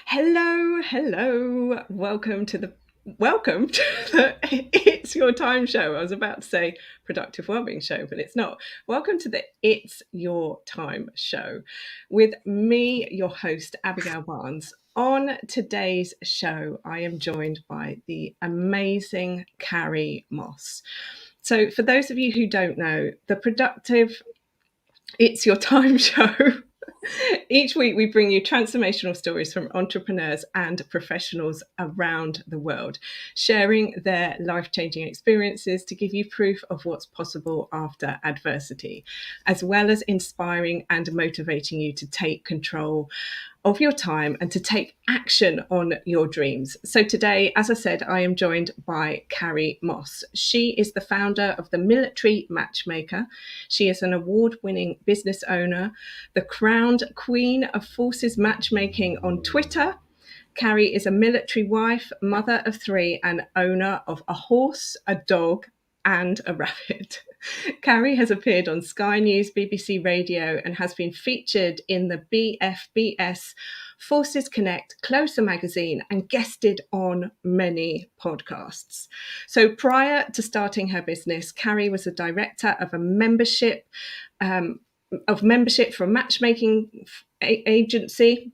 Hello. Welcome to the It's Your Time show. I was about to say productive wellbeing show, but it's not. Welcome to the It's Your Time show with me, your host, Abigail Barnes. On today's show, I am joined by the amazing Carrie Moss. So, for those of you who don't know, the productive It's Your Time show. Each week, we bring you transformational stories from entrepreneurs and professionals around the world, sharing their life changing experiences to give you proof of what's possible after adversity, as well as inspiring and motivating you to take control of your time and to take action on your dreams. So today, as I said, I am joined by Carrie Moss. She is the founder of the Military Matchmaker. She is an award-winning business owner, the crowned Queen of Forces Matchmaking on Twitter. Carrie is a military wife, mother of three, and owner of a horse, a dog, and a rabbit. Carrie has appeared on Sky News, BBC Radio, and has been featured in the BFBS, Forces Connect, Closer magazine, and guested on many podcasts. So prior to starting her business, Carrie was a director of a membership for a matchmaking agency.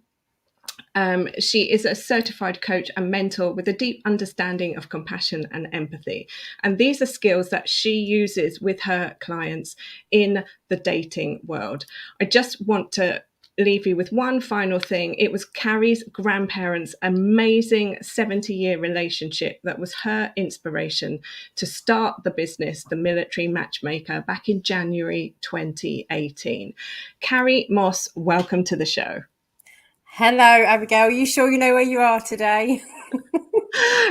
She is a certified coach and mentor with a deep understanding of compassion and empathy. And these are skills that she uses with her clients in the dating world. I just want to leave you with one final thing. It was Carrie's grandparents' amazing 70-year relationship that was her inspiration to start the business, the Military Matchmaker, back in January 2018. Carrie Moss, welcome to the show. Hello, Abigail. Are you sure you know where you are today?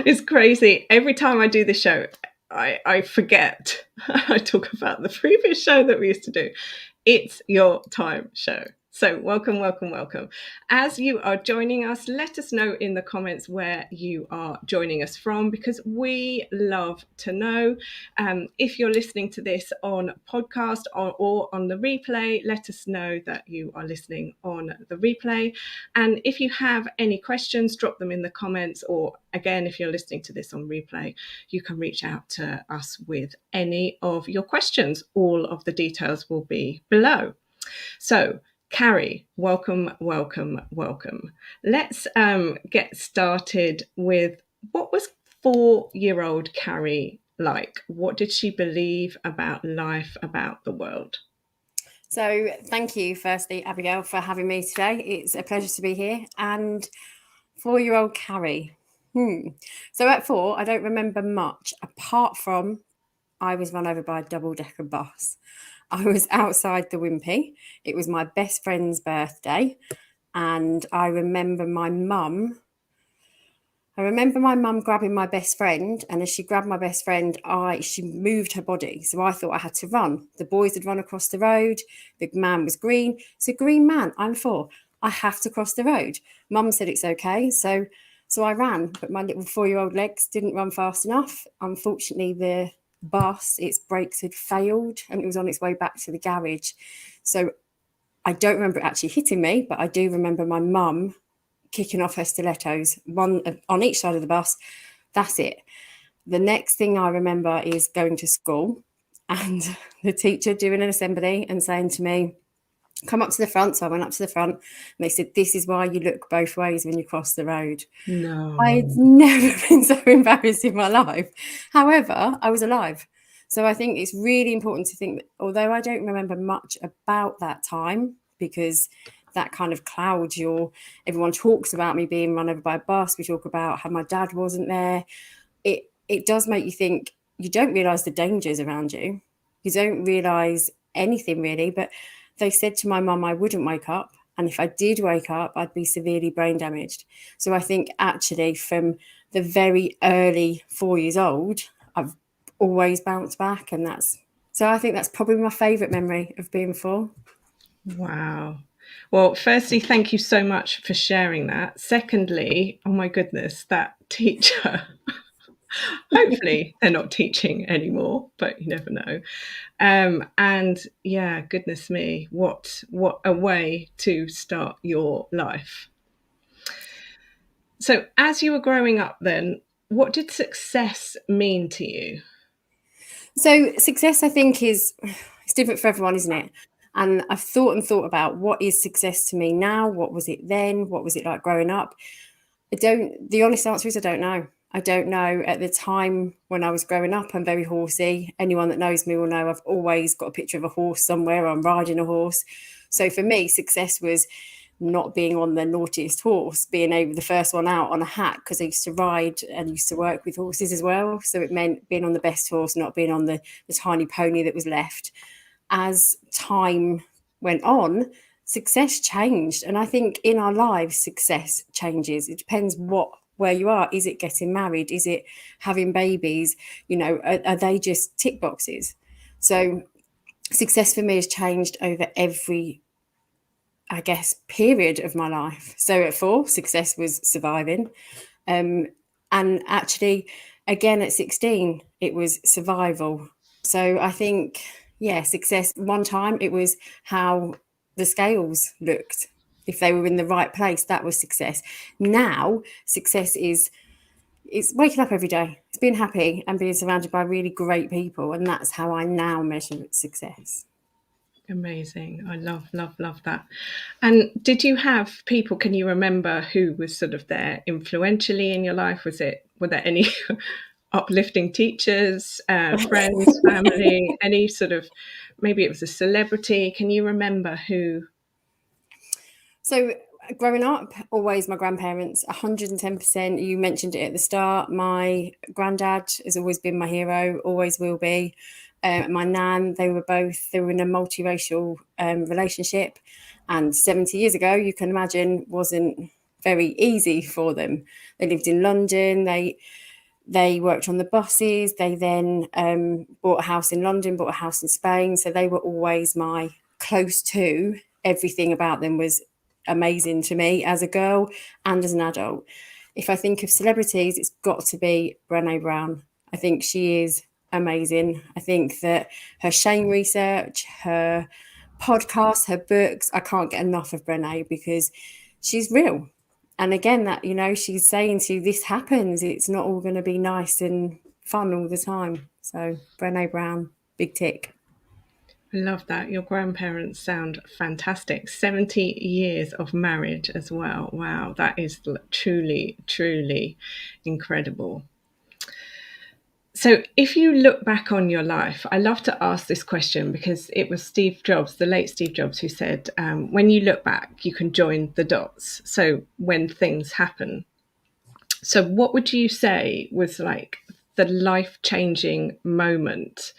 It's crazy. Every time I do the show, I forget. I talk about the previous show that we used to do. It's Your Time show. So welcome. As you are joining us, let us know in the comments where you are joining us from, because we love to know. If you're listening to this on podcast or on the replay, let us know that you are listening on the replay. And if you have any questions, drop them in the comments, or again, if you're listening to this on replay, you can reach out to us with any of your questions. All of the details will be below. So, Carrie, welcome. Let's get started with, what was 4-year-old Carrie like? What did she believe about life, about the world? So thank you, firstly, Abigail, for having me today. It's a pleasure to be here. And 4-year-old Carrie. So at 4, I don't remember much, apart from I was run over by a double-decker bus. I was outside the Wimpy. It was my best friend's birthday. And I remember my mum grabbing my best friend, and as she grabbed my best friend, she moved her body. So I thought I had to run. The boys had run across the road. The man was green. So green man, I'm 4. I have to cross the road. Mum said it's okay. So I ran, but my little 4-year-old legs didn't run fast enough. Unfortunately, the bus, its brakes had failed, and it was on its way back to the garage. So I don't remember it actually hitting me, but I do remember my mum kicking off her stilettos, one on each side of the bus. That's it. The next thing I remember is going to school and the teacher doing an assembly and saying to me, come up to the front. So I went up to the front and they said, this is why you look both ways when you cross the road. No. I'd never been so embarrassed in my life. However, I was alive. So I think it's really important to think that, although I don't remember much about that time, because that kind of clouds everyone talks about me being run over by a bus. We talk about how my dad wasn't there. It does make you think. You don't realise the dangers around you. You don't realise anything really. But they said to my mum I wouldn't wake up. And if I did wake up, I'd be severely brain damaged. So I think actually from the very early 4 years old, I've always bounced back. And so I think that's probably my favourite memory of being 4. Wow. Well, firstly, thank you so much for sharing that. Secondly, oh my goodness, that teacher. Hopefully they're not teaching anymore, but you never know. And yeah, goodness me, what a way to start your life. So, as you were growing up, then, what did success mean to you? So success, I think, it's different for everyone, isn't it? And I've thought and thought about what is success to me now? What was it then? What was it like growing up? The honest answer is I don't know. I don't know. At the time when I was growing up, I'm very horsey. Anyone that knows me will know I've always got a picture of a horse somewhere. I'm riding a horse. So for me, success was not being on the naughtiest horse, being able the first one out on a hack, because I used to ride and used to work with horses as well. So it meant being on the best horse, not being on the tiny pony that was left. As time went on, success changed. And I think in our lives, success changes. It depends where you are. Is it getting married? Is it having babies? Are they just tick boxes? So success for me has changed over every, I guess, period of my life. So at 4, success was surviving. And actually, again, at 16, it was survival. So I think, yeah, success, one time it was how the scales looked. If they were in the right place, that was success. Now, success is it's waking up every day. It's being happy and being surrounded by really great people. And that's how I now measure success. Amazing. I love, love, love that. And did you have people, can you remember who was sort of there influentially in your life? Were there any uplifting teachers, friends, family, any sort of, maybe it was a celebrity? Can you remember who? So growing up, always my grandparents, 110%. You mentioned it at the start. My granddad has always been my hero, always will be. My nan, they were in a multiracial relationship. And 70 years ago, you can imagine, wasn't very easy for them. They lived in London. They worked on the buses. They then bought a house in London, bought a house in Spain. So they were always my close to. Everything about them was amazing to me as a girl and as an adult. If I think of celebrities, it's got to be Brené Brown. I think she is amazing. I think that her shame research, her podcasts, her books, I can't get enough of Brené because she's real. And again, that, she's saying to you, this happens. It's not all going to be nice and fun all the time. So Brené Brown, big tick. I love that. Your grandparents sound fantastic. 70 years of marriage as well. Wow, that is truly, truly incredible. So, if you look back on your life, I love to ask this question because it was Steve Jobs, the late Steve Jobs, who said, when you look back, you can join the dots. So, when things happen. So, what would you say was like the life-changing moment?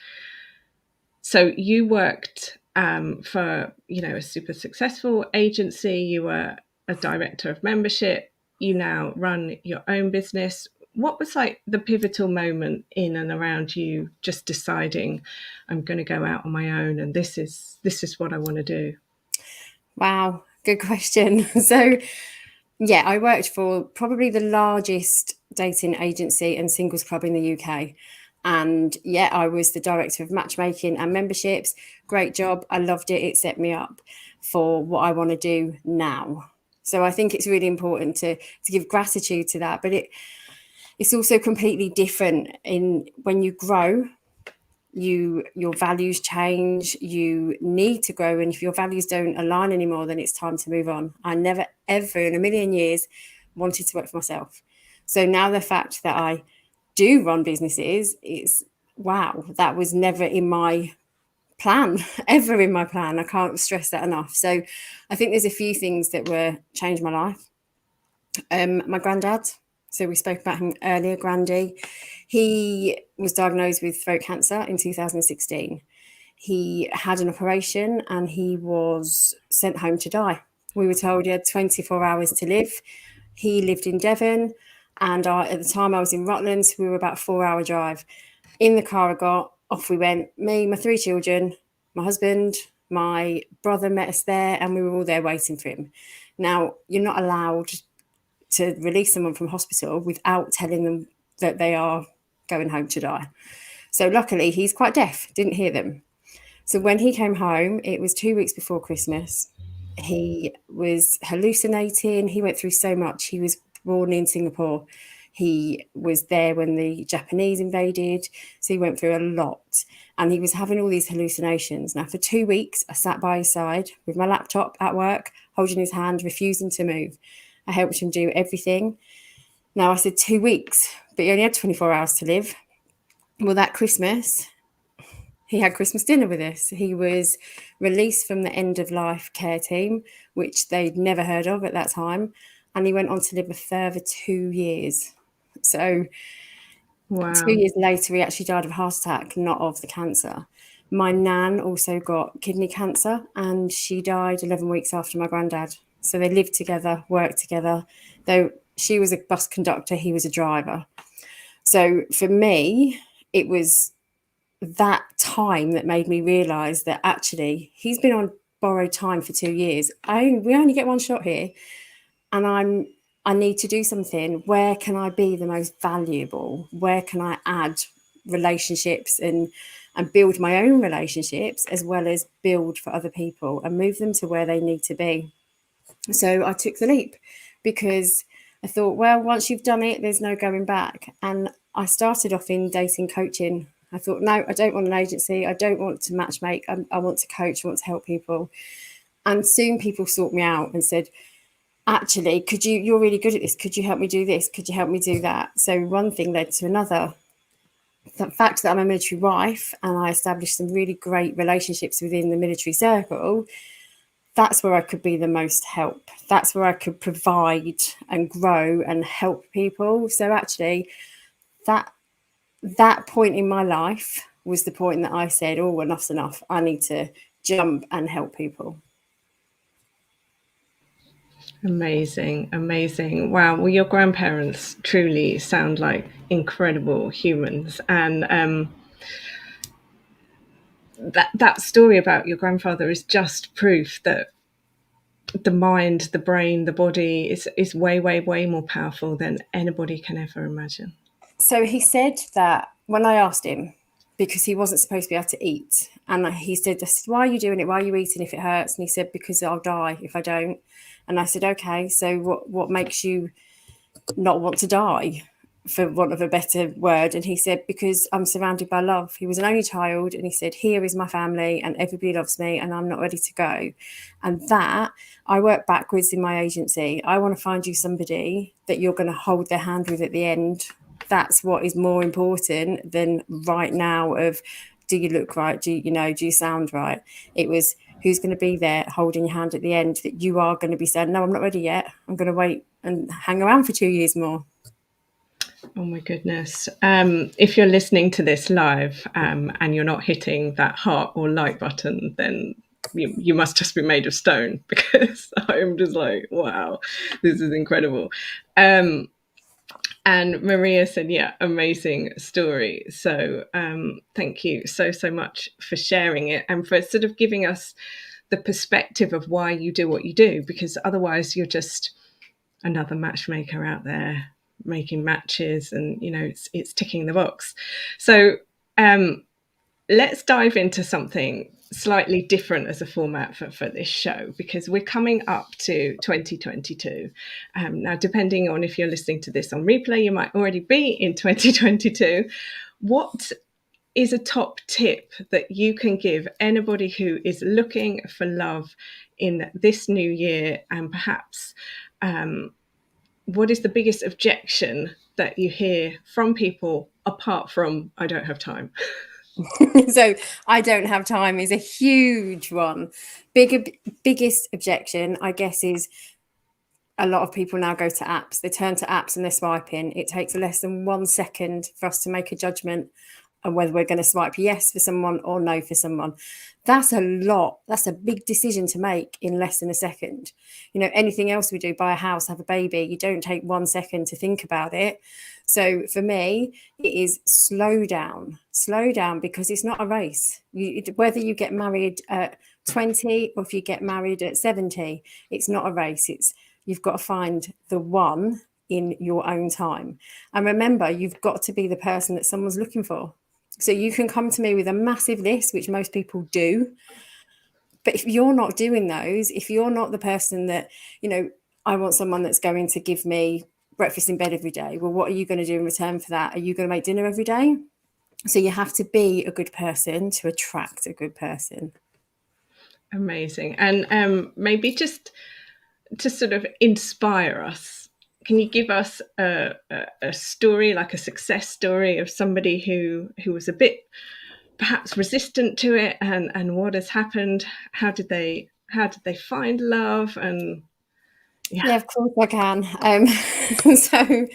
So, you worked for, a super successful agency. You were a director of membership. You now run your own business. What was like the pivotal moment in and around you just deciding I'm going to go out on my own and this is what I want to do? Wow, good question. So yeah, I worked for probably the largest dating agency and singles club in the UK. And yeah, I was the director of matchmaking and memberships. Great job. I loved it. It set me up for what I want to do now. So I think it's really important to give gratitude to that. But it's also completely different in when you grow. Your values change, you need to grow, and if your values don't align anymore, then it's time to move on. I never ever in a million years wanted to work for myself. So now the fact that I do run businesses, it's wow, that was never in my plan, ever in my plan. I can't stress that enough. So I think there's a few things that were changed my life. My granddad, so we spoke about him earlier, Grandy. He was diagnosed with throat cancer in 2016. He had an operation and he was sent home to die. We were told he had 24 hours to live. He lived in Devon, and at the time I was in Rutland. We were about a 4-hour drive. In the car I got, off we went. Me, my 3 children, my husband, my brother met us there, and we were all there waiting for him. Now, you're not allowed to release someone from hospital without telling them that they are going home to die. So luckily, he's quite deaf, didn't hear them. So when he came home, it was 2 weeks before Christmas. He was hallucinating. He went through so much. He was born in Singapore. He was there when the Japanese invaded, so he went through a lot. And he was having all these hallucinations. Now, for 2 weeks, I sat by his side with my laptop at work, holding his hand, refusing to move. I helped him do everything. Now, I said 2 weeks, but he only had 24 hours to live. Well, that Christmas, he had Christmas dinner with us. He was released from the end of life care team, which they'd never heard of at that time. And he went on to live a further 2 years. So Wow. 2 years later, he actually died of a heart attack, not of the cancer. My nan also got kidney cancer, and she died 11 weeks after my granddad. So they lived together, worked together. Though she was a bus conductor, he was a driver. So for me, it was that time that made me realise that actually he's been on borrowed time for 2 years. We only get one shot here, and I need to do something. Where can I be the most valuable? Where can I add relationships and build my own relationships, as well as build for other people and move them to where they need to be? So I took the leap, because I thought, well, once you've done it, there's no going back. And I started off in dating coaching. I thought, no, I don't want an agency. I don't want to matchmake. I want to coach. I want to help people. And soon people sought me out and said, actually, you're really good at this. Could you help me do this? Could you help me do that? So one thing led to another. The fact that I'm a military wife and I established some really great relationships within the military circle, that's where I could be the most help. That's where I could provide and grow and help people. So actually, that point in my life was the point that I said, oh, enough's enough. I need to jump and help people. Amazing, amazing. Wow. Well, your grandparents truly sound like incredible humans. And that story about your grandfather is just proof that the mind, the brain, the body is way, way, way more powerful than anybody can ever imagine. So he said that when I asked him, because he wasn't supposed to be able to eat, and he said, why are you doing it? Why are you eating if it hurts? And he said, because I'll die if I don't. And I said, okay, so what makes you not want to die, for want of a better word? And he said, because I'm surrounded by love. He was an only child, and he said, here is my family and everybody loves me and I'm not ready to go. And that, I work backwards in my agency. I want to find you somebody that you're going to hold their hand with at the end. That's what is more important than right now of, do you look right? Do you sound right? It was, who's going to be there holding your hand at the end, that you are going to be saying, no, I'm not ready yet. I'm going to wait and hang around for 2 years more. Oh my goodness. If you're listening to this live and you're not hitting that heart or like button, then you must just be made of stone, because I'm just like, wow, this is incredible. And Maria said, yeah, amazing story. So thank you so much for sharing it, and for sort of giving us the perspective of why you do what you do, because otherwise you're just another matchmaker out there making matches, and it's ticking the box. So let's dive into something slightly different as a format for this show, because we're coming up to 2022. Now, depending on if you're listening to this on replay, you might already be in 2022. What is a top tip that you can give anybody who is looking for love in this new year? And perhaps what is the biggest objection that you hear from people, apart from, I don't have time? So I don't have time is a huge one. Biggest objection, I guess, is a lot of people now go to apps. They turn to apps and they're swiping. It takes less than 1 second for us to make a judgment on whether we're going to swipe yes for someone or no for someone. That's a lot. That's a big decision to make in less than a second. Anything else we do, buy a house, have a baby, you don't take 1 second to think about it. So for me, it is slow down, because it's not a race. Whether you get married at 20 or if you get married at 70, it's not a race. You've got to find the one in your own time. And remember, you've got to be the person that someone's looking for. So you can come to me with a massive list, which most people do. But if you're not doing those, if you're not the person that, I want someone that's going to give me breakfast in bed every day. Well, what are you going to do in return for that? Are you going to make dinner every day? So you have to be a good person to attract a good person. Amazing. And maybe just to sort of inspire us, can you give us a story, like a success story of somebody who was a bit perhaps resistant to it, and what has happened? How did they find love? And yeah. Yeah, of course I can. So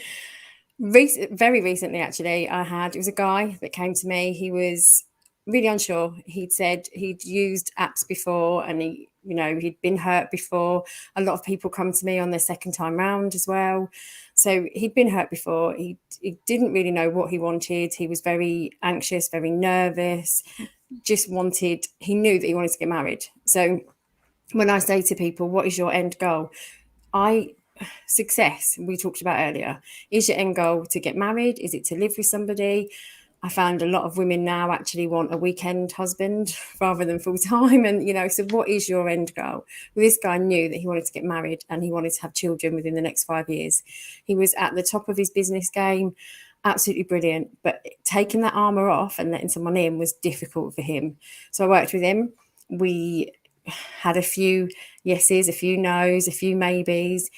very recently, actually, it was a guy that came to me. He was really unsure. He'd said he'd used apps before, and he'd been hurt before. A lot of people come to me on their second time round as well. So he'd been hurt before. He didn't really know what he wanted. He was very anxious, very nervous. He knew that he wanted to get married. So when I say to people, "What is your end goal?" Success, we talked about earlier. Is your end goal to get married? Is it to live with somebody? I found a lot of women now actually want a weekend husband rather than full time. And, so what is your end goal? Well, this guy knew that he wanted to get married and he wanted to have children within the next 5 years. He was at the top of his business game, absolutely brilliant. But taking that armor off and letting someone in was difficult for him. So I worked with him. We had a few yeses, a few nos, a few maybes.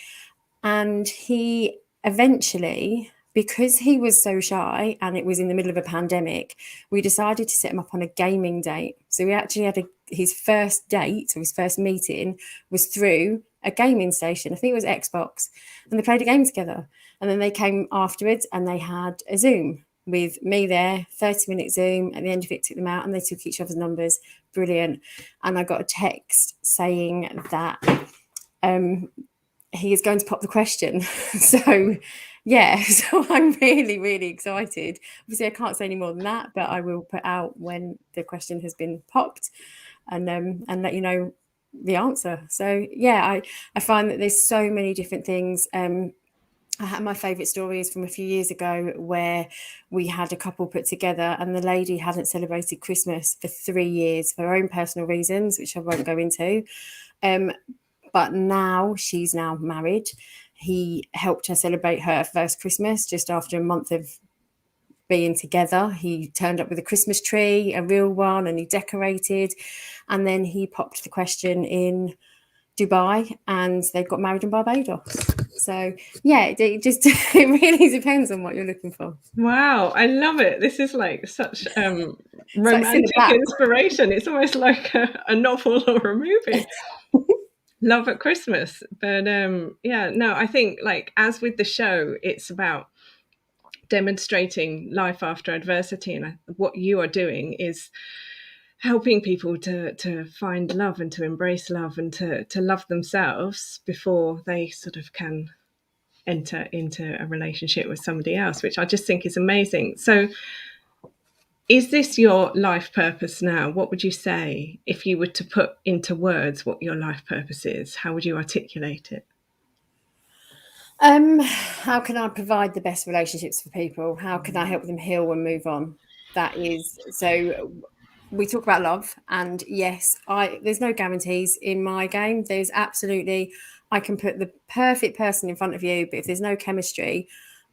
And he eventually, because he was so shy and it was in the middle of a pandemic, we decided to set him up on a gaming date. So we actually had his first date, or his first meeting, was through a gaming station. I think it was Xbox. And they played a game together. And then they came afterwards and they had a Zoom with me there, 30-minute Zoom. At the end of it, took them out and they took each other's numbers. Brilliant. And I got a text saying that he is going to pop the question. So I'm really, really excited. Obviously I can't say any more than that, but I will put out when the question has been popped and let you know the answer. So I find that there's so many different things. My favourite story is from a few years ago where we had a couple put together and the lady hadn't celebrated Christmas for 3 years for her own personal reasons, which I won't go into. But now she's now married. He helped her celebrate her first Christmas just after a month of being together. He turned up with a Christmas tree, a real one, and he decorated. And then he popped the question in Dubai and they got married in Barbados. So it really depends on what you're looking for. Wow, I love it. This is like such romantic inspiration. It's almost like a novel or a movie. Love at Christmas. But I think, like, as with the show, it's about demonstrating life after adversity, and what you are doing is helping people to find love and to embrace love and to love themselves before they sort of can enter into a relationship with somebody else, which I just think is amazing. So is this your life purpose now? What would you say if you were to put into words what your life purpose is? How would you articulate it? How can I provide the best relationships for people? How can I help them heal and move on? That is, so we talk about love, and yes, there's no guarantees in my game. There's absolutely, I can put the perfect person in front of you, but if there's no chemistry,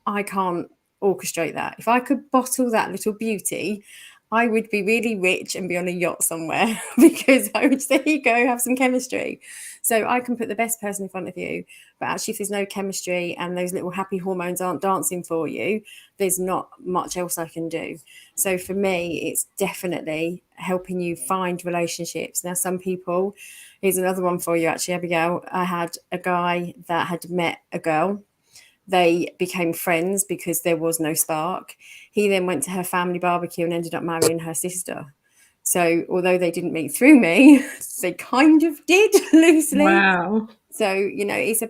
I can't orchestrate that. If I could bottle that little beauty, I would be really rich and be on a yacht somewhere because I would say, "There you go, have some chemistry." So I can put the best person in front of you, but actually if there's no chemistry and those little happy hormones aren't dancing for you, there's not much else I can do. So for me, it's definitely helping you find relationships. Now, some people, here's another one for you actually, Abigail. I had a guy that had met a girl. They became friends because there was no spark. He then went to her family barbecue and ended up marrying her sister. So although they didn't meet through me, they kind of did loosely. Wow. So, it's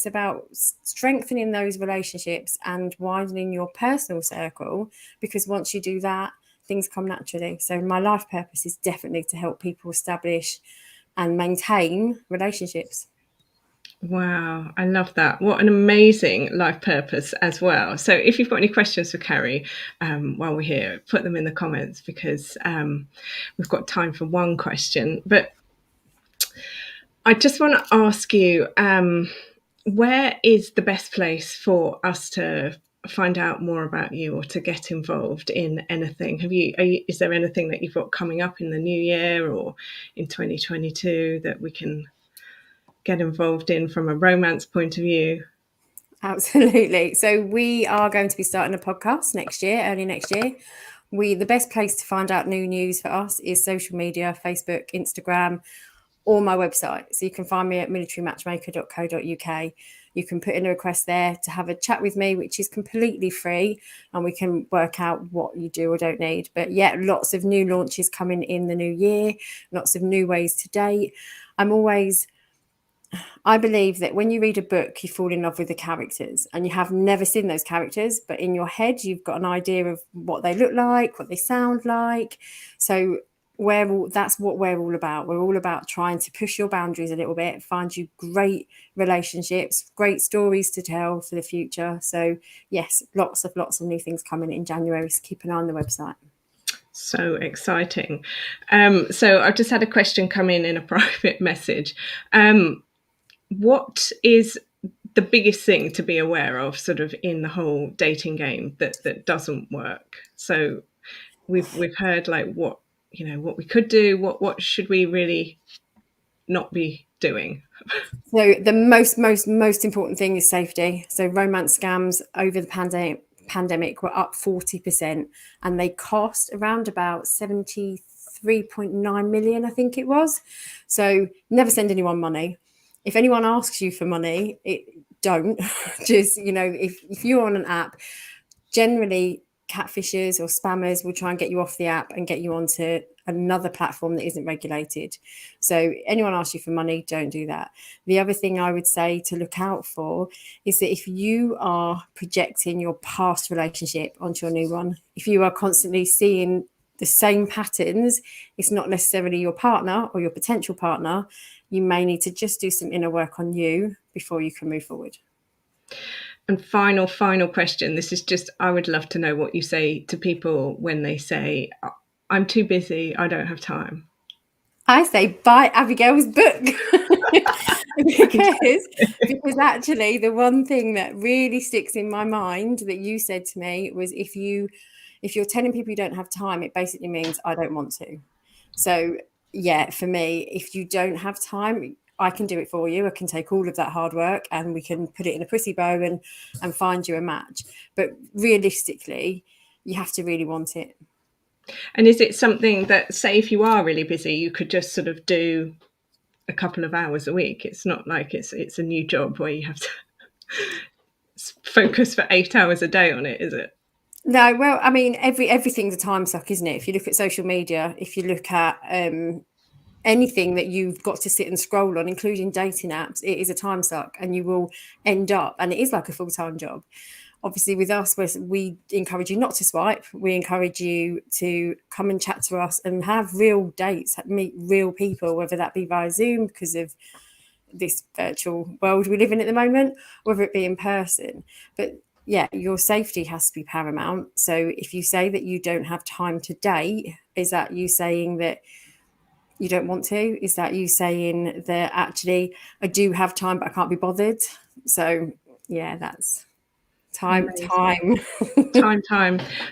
about strengthening those relationships and widening your personal circle, because once you do that, things come naturally. So my life purpose is definitely to help people establish and maintain relationships. Wow, I love that. What an amazing life purpose as well. So if you've got any questions for Carrie while we're here, put them in the comments, because we've got time for one question. But I just want to ask you, where is the best place for us to find out more about you or to get involved in anything? Is there anything that you've got coming up in the new year or in 2022 that we can get involved in from a romance point of view? Absolutely. So we are going to be starting a podcast next year, early next year. The best place to find out new news for us is social media, Facebook, Instagram, or my website. So you can find me at militarymatchmaker.co.uk. You can put in a request there to have a chat with me, which is completely free, and we can work out what you do or don't need. But yeah, lots of new launches coming in the new year, lots of new ways to date. I believe that when you read a book, you fall in love with the characters, and you have never seen those characters, but in your head, you've got an idea of what they look like, what they sound like. So that's what we're all about. We're all about trying to push your boundaries a little bit, find you great relationships, great stories to tell for the future. So yes, lots of new things coming in January. So keep an eye on the website. So exciting. So I've just had a question come in a private message. What is the biggest thing to be aware of sort of in the whole dating game that doesn't work? So we've heard like what we could do, what should we really not be doing? So the most important thing is safety. So romance scams over the pandemic were up 40%, and they cost around about 73.9 million, I think it was. So never send anyone money. If anyone asks you for money, don't. Just, if you're on an app, generally catfishers or spammers will try and get you off the app and get you onto another platform that isn't regulated. So anyone asks you for money, don't do that. The other thing I would say to look out for is that if you are projecting your past relationship onto your new one, if you are constantly seeing the same patterns, it's not necessarily your partner or your potential partner. You may need to just do some inner work on you before you can move forward. And final question. This is just, I would love to know what you say to people when they say, I'm too busy, I don't have time. I say buy Abigail's book. because actually the one thing that really sticks in my mind that you said to me was if you're telling people you don't have time, it basically means I don't want to. So yeah, for me, if you don't have time, I can do it for you. I can take all of that hard work and we can put it in a pretty bow and find you a match. But realistically, you have to really want it. And is it something that, say, if you are really busy, you could just sort of do a couple of hours a week? It's not like it's a new job where you have to focus for 8 hours a day on it, is it? No, well, I mean, everything's a time suck, isn't it? If you look at social media, if you look at anything that you've got to sit and scroll on, including dating apps, it is a time suck, and you will end up, and it is like a full-time job. Obviously, with us, we encourage you not to swipe. We encourage you to come and chat to us and have real dates, meet real people, whether that be via Zoom because of this virtual world we live in at the moment, whether it be in person. But yeah, your safety has to be paramount. So if you say that you don't have time to date, is that you saying that you don't want to? Is that you saying that actually I do have time, but I can't be bothered? So yeah, that's time.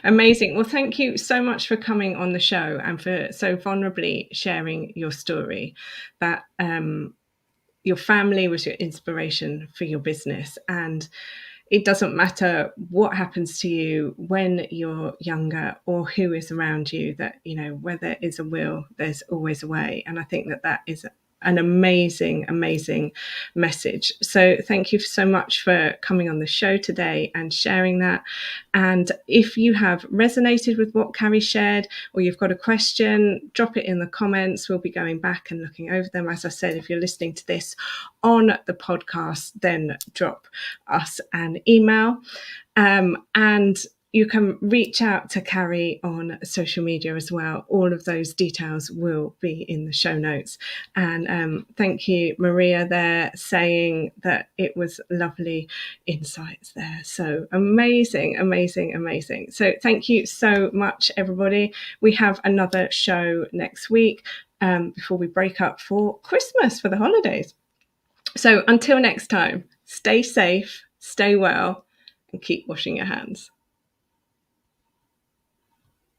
Amazing. Well, thank you so much for coming on the show and for so vulnerably sharing your story, that your family was your inspiration for your business, and it doesn't matter what happens to you when you're younger or who is around you, that where there is a will, there's always a way. And I think that is an amazing message. So thank you so much for coming on the show today and sharing that. And if you have resonated with what Carrie shared, or you've got a question, drop it in the comments. We'll be going back and looking over them. As I said, if you're listening to this on the podcast, then drop us an email, and you can reach out to Carrie on social media as well. All of those details will be in the show notes. And thank you, Maria, there, saying that it was lovely insights there. So amazing. So thank you so much, everybody. We have another show next week before we break up for Christmas, for the holidays. So until next time, Stay safe, stay well, and keep washing your hands.